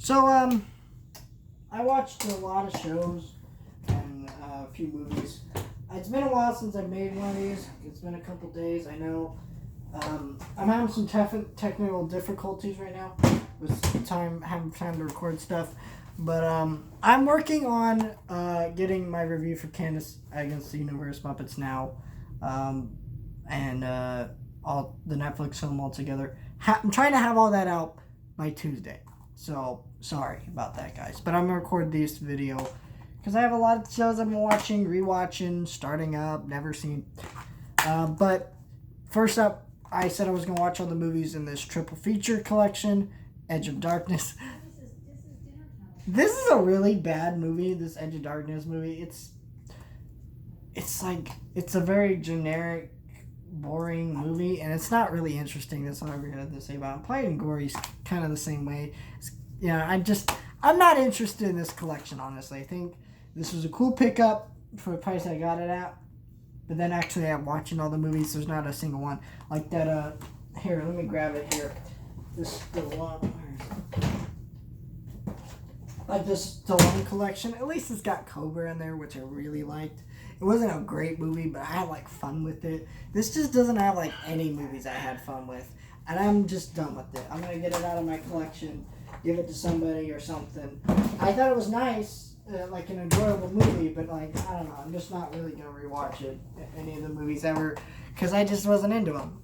So, I watched a lot of shows and a few movies. It's been a while since I made one of these. It's been a couple days, I know. I'm having some technical difficulties right now with having time to record stuff. But I'm working on getting my review for Candace Against the Universe Muppets Now, and all the Netflix film altogether. I'm trying to have all that out by Tuesday. So sorry about that, guys. But I'm gonna record this video because I have a lot of shows I'm watching, rewatching, starting up, never seen. But first up, I said I was gonna watch all the movies in this triple feature collection, Edge of Darkness. This is a really bad movie. This Edge of Darkness movie. It's a very generic, boring movie, and it's not really interesting. That's all I really have to say about it. Pride and Glory's kind of the same way. I'm not interested in this collection, honestly. I think this was a cool pickup for the price I got it at. But then actually, I'm watching all the movies. There's not a single one like that. Here, let me grab it here. This Stallone, like this Stallone collection. At least it's got Cobra in there, which I really liked. It wasn't a great movie, but I had like fun with it. This just doesn't have like any movies I had fun with, and I'm just done with it. I'm gonna get it out of my collection, give it to somebody or something. I thought it was nice. Like an enjoyable movie, but like I don't know, I'm just not really gonna rewatch it, any of the movies ever, because I just wasn't into them.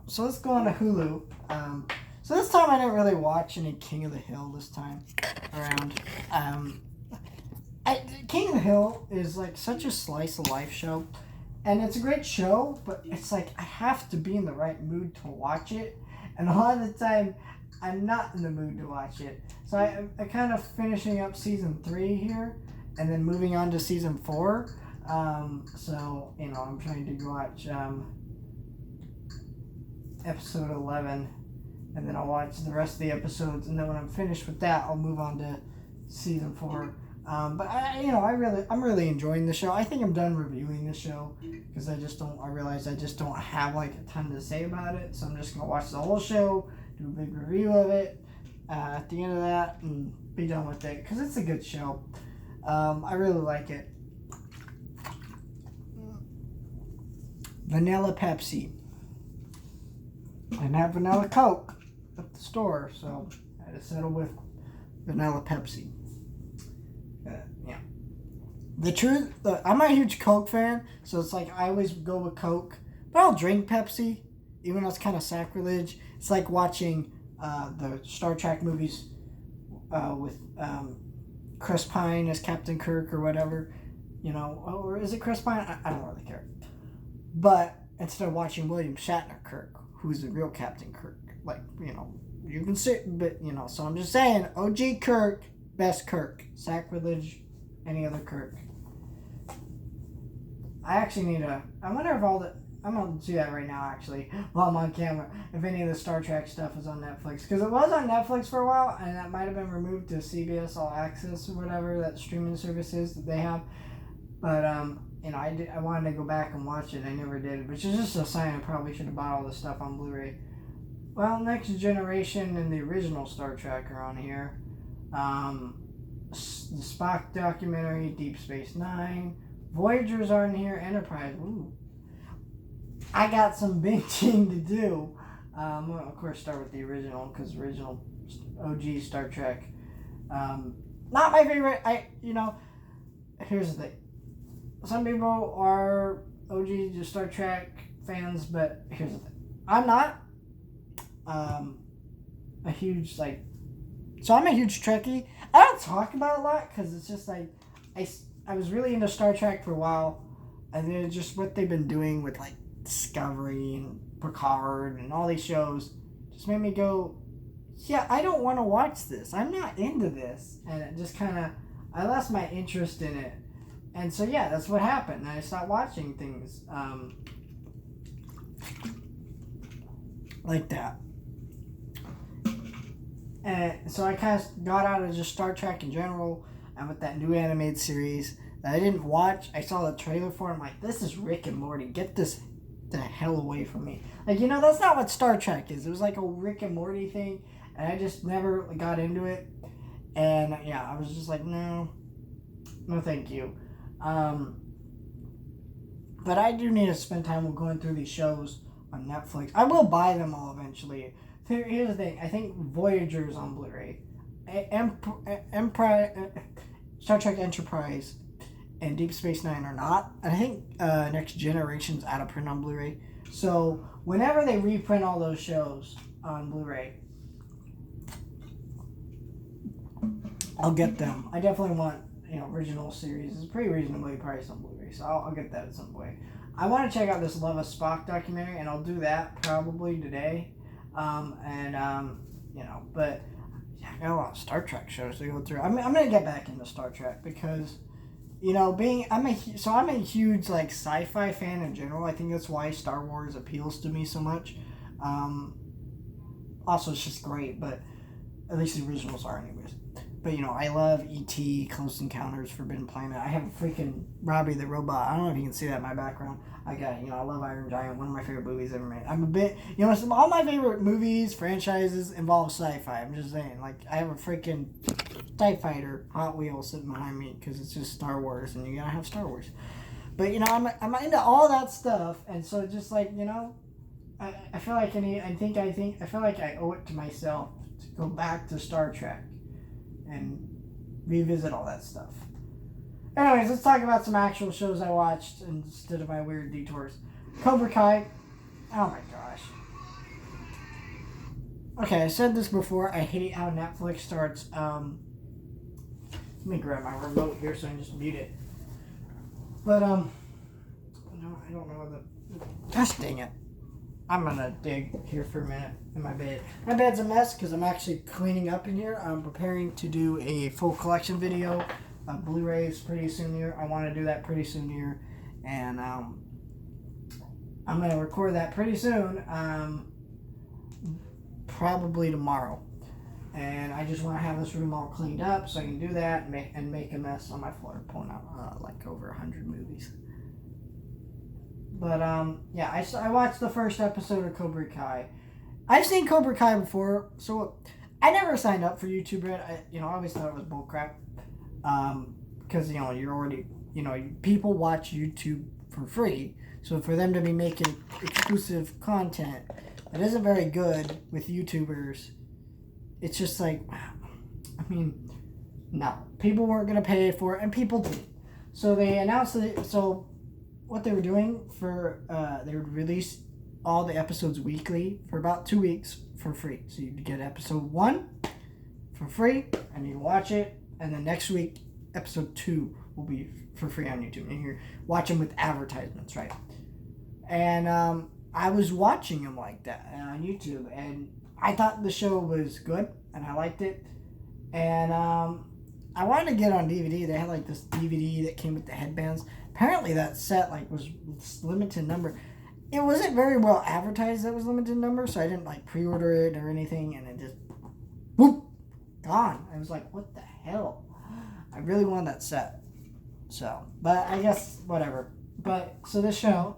So let's go on to Hulu. So this time I didn't really watch any King of the Hill this time around. King of the Hill is like such a slice of life show, and it's a great show, but it's like I have to be in the right mood to watch it, and a lot of the time I'm not in the mood to watch it. So I'm kind of finishing up season 3 here, and then moving on to season 4. So, I'm trying to watch episode 11, and then I'll watch the rest of the episodes, and then when I'm finished with that, I'll move on to season 4. But I'm really enjoying the show. I think I'm done reviewing the show because I realize I just don't have like a ton to say about it. So I'm just gonna watch the whole show, do a big review of it at the end of that, and be done with it because it's a good show. I really like it. Vanilla Pepsi. I didn't have vanilla Coke at the store, so I had to settle with vanilla Pepsi. Yeah. The truth, I'm a huge Coke fan, so it's like I always go with Coke, but I'll drink Pepsi, even though it's kind of sacrilege. It's like watching the Star Trek movies with Chris Pine as Captain Kirk or whatever, or is it Chris Pine? I don't really care. But instead of watching William Shatner Kirk, who's the real Captain Kirk, you can say, but so I'm just saying, OG Kirk, best Kirk, sacrilege, any other Kirk. I actually I wonder if I'm going to do that right now, actually, while I'm on camera, if any of the Star Trek stuff is on Netflix. Because it was on Netflix for a while, and that might have been removed to CBS All Access or whatever, that streaming service is that they have. But, I wanted to go back and watch it. I never did, which is just a sign I probably should have bought all this stuff on Blu-ray. Well, Next Generation and the original Star Trek are on here. The Spock documentary, Deep Space Nine. Voyager's are in here, Enterprise. Ooh. I got some binging to do. Well, of course, start with the original, because original OG Star Trek. Not my favorite. Here's the thing. Some people are OG Star Trek fans, but here's the thing. I'm not. A huge, so I'm a huge Trekkie. I don't talk about it a lot, because it's just I was really into Star Trek for a while, and then just what they've been doing with Discovery and Picard and all these shows just made me go, yeah, I don't want to watch this. I'm not into this. And it just I lost my interest in it. And so, yeah, that's what happened. I stopped watching things like that. And so I kind of got out of just Star Trek in general, and with that new animated series that I didn't watch, I saw the trailer for it. I'm like, this is Rick and Morty. Get this the hell away from me. That's not what Star Trek is. It was like a Rick and Morty thing, and I just never got into it. And yeah, I was just like, no, thank you. But I do need to spend time going through these shows on Netflix. I will buy them all eventually. Here's the thing. I think Voyager is on Blu-ray. Star Trek Enterprise and Deep Space Nine are not. And I think Next Generation's out of print on Blu-ray. So whenever they reprint all those shows on Blu-ray, I'll get them. I definitely want original series. It's pretty reasonably priced on Blu-ray, so I'll get that at some point. I want to check out this Love of Spock documentary, and I'll do that probably today. But yeah, I got a lot of Star Trek shows to go through. I'm gonna get back into Star Trek because, I'm a huge like sci-fi fan in general. I think that's why Star Wars appeals to me so much. Also, it's just great, but at least the originals are anyways. But I love E.T., Close Encounters, Forbidden Planet. I have freaking Robbie the Robot. I don't know if you can see that in my background. I got, I love Iron Giant, one of my favorite movies ever made. I'm a bit, all my favorite movies, franchises involve sci-fi. I'm just saying, like, I have a freaking TIE Fighter Hot Wheel sitting behind me because it's just Star Wars and you gotta have Star Wars. But, I'm into all that stuff, and so just like, I feel like I feel like I owe it to myself to go back to Star Trek and revisit all that stuff. Anyways, let's talk about some actual shows I watched instead of my weird detours. Cobra Kai. Oh my gosh. Okay, I said this before. I hate how Netflix starts. Let me grab my remote here so I can just mute it. But no, I don't know the. Gosh dang it. I'm gonna dig here for a minute in my bed. My bed's a mess because I'm actually cleaning up in here. I'm preparing to do a full collection video of Blu-rays pretty soon here. I want to do that pretty soon here, and I'm gonna record that pretty soon. Probably tomorrow. And I just want to have this room all cleaned up so I can do that and make a mess on my floor, pulling out like over 100 movies. But, yeah, I watched the first episode of Cobra Kai. I've seen Cobra Kai before, so I never signed up for YouTube Red. I always thought it was bullcrap. Because, you're already, people watch YouTube for free. So for them to be making exclusive content that isn't very good with YouTubers, it's just like, no. People weren't going to pay for it, and people did. So they announced that, so what they were doing they would release all the episodes weekly for about 2 weeks for free. So you'd get episode 1 for free, and you watch it, and then next week, episode 2 will be for free on YouTube. And you watch them with advertisements, right? And I was watching them like that on YouTube, and I thought the show was good, and I liked it. And I wanted to get on DVD. They had like this DVD that came with the headbands. Apparently that set was limited number. It wasn't very well advertised that it was limited number, so I didn't pre-order it or anything, and it just whoop, gone. I was like, what the hell? I really wanted that set. So, but I guess whatever. But so this show,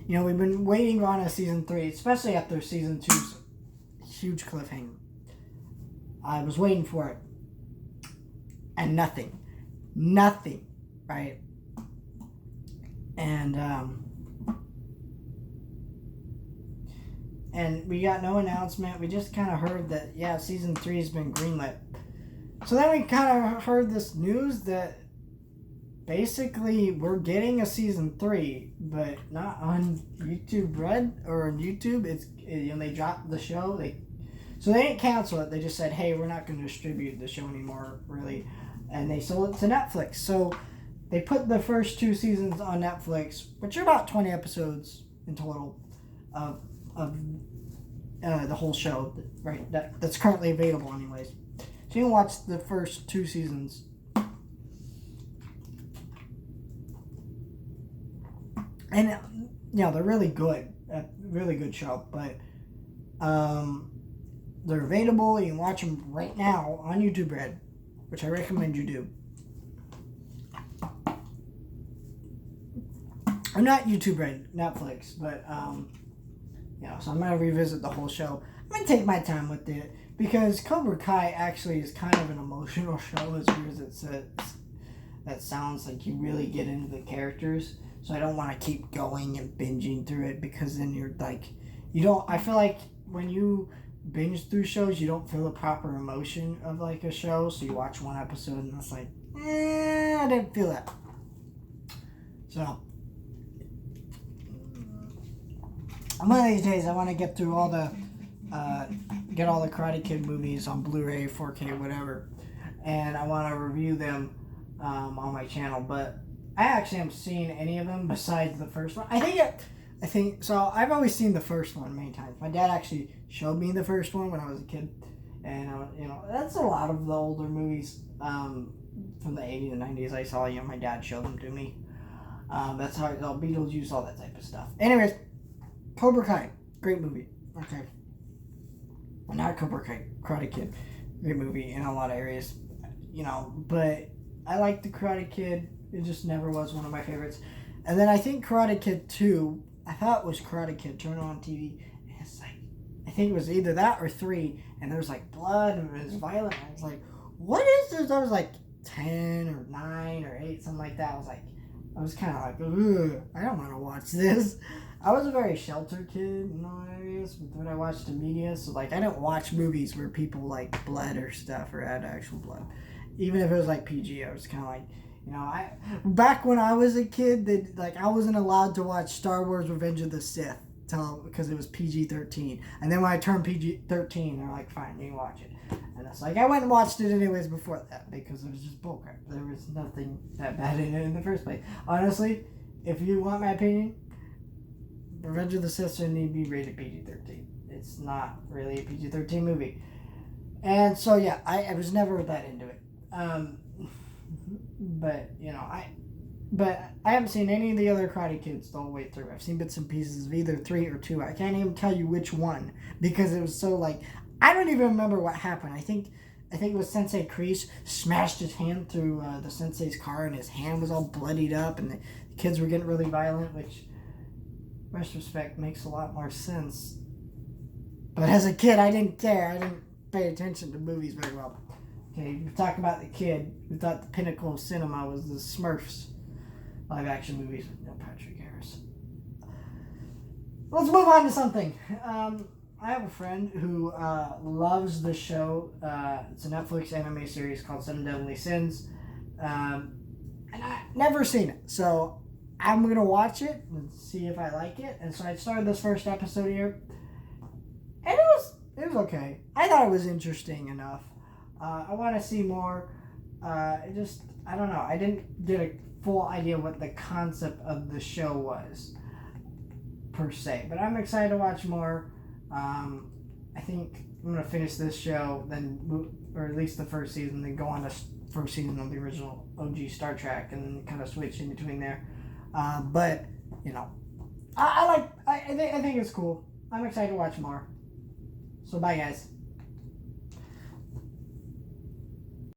we've been waiting on a season 3, especially after season 2's huge cliffhanger. I was waiting for it, and nothing, right? And we got no announcement. We just kind of heard that, season 3 has been greenlit. So then we kind of heard this news that basically we're getting a season 3, but not on YouTube Red or on YouTube. They dropped the show. So they didn't cancel it. They just said, hey, we're not going to distribute the show anymore, really. And they sold it to Netflix. So they put the first 2 seasons on Netflix, which are about 20 episodes in total of the whole show, right? That's currently available anyways. So you can watch the first 2 seasons. And, they're really good. A really good show. But they're available. You can watch them right now on YouTube Red, which I recommend you do. Or not YouTube Red, Netflix, but So I'm gonna revisit the whole show. I'm gonna take my time with it because Cobra Kai actually is kind of an emotional show, as weird as that sounds. Like you really get into the characters. So I don't want to keep going and binging through it because then you're like, you don't. I feel like when you binge through shows, you don't feel the proper emotion of like a show. So you watch one episode and it's like, I didn't feel that. So one of these days, I want to get through all the Karate Kid movies on Blu-ray, 4K, whatever, and I want to review them on my channel. But I actually haven't seen any of them besides the first one. I think so. I've always seen the first one many times. My dad actually showed me the first one when I was a kid, and that's a lot of the older movies from the 80s and 90s. I saw, my dad showed them to me. That's how I saw Beetlejuice, all that type of stuff. Anyways, Cobra Kai, great movie. Okay, well, not Cobra Kai, Karate Kid, great movie in a lot of areas, But I like the Karate Kid. It just never was one of my favorites. And then I think Karate Kid 2, I thought it was Karate Kid, turned on TV, and it's like, I think it was either that or 3, and there was like blood and it was violent. And I was like, what is this? I was like 10 or 9 or 8, something like that. I was kind of like, ugh, I don't want to watch this. I was a very sheltered kid in all areas when I watched the media, so like I didn't watch movies where people like bled or stuff or had actual blood. Even if it was like PG, I was kind of like, back when I was a kid, I wasn't allowed to watch Star Wars Revenge of the Sith because it was PG-13. And then when I turned PG-13, they're like, fine, you can watch it. And it's like, I went and watched it anyways before that because it was just bullcrap. There was nothing that bad in it in the first place. Honestly, if you want my opinion, Revenge of the Sith shouldn't need to be rated PG-13. It's not really a PG-13 movie. And so, yeah, I was never that into it. But I haven't seen any of the other Karate Kids the whole way through. I've seen bits and pieces of either 3 or 2. I can't even tell you which one because it was so I don't even remember what happened. I think it was Sensei Kreese smashed his hand through the sensei's car and his hand was all bloodied up and the kids were getting really violent, which, retrospect, makes a lot more sense. But as a kid, I didn't care. I didn't pay attention to movies very well. Okay, you talk about the kid who thought the pinnacle of cinema was the Smurfs live action movies with Neil Patrick Harris. Let's move on to something. I have a friend who loves the show. It's a Netflix anime series called Seven Deadly Sins. And I've never seen it. So I'm going to watch it and see if I like it. And so I started this first episode here. And it was okay. I thought it was interesting enough. I want to see more. I don't know. I didn't get a full idea what the concept of the show was, per se. But I'm excited to watch more. I think I'm going to finish this show, or at least the first season, then go on to first season of the original OG Star Trek, and then kind of switch in between there. But, I think it's cool. I'm excited to watch more. So bye, guys.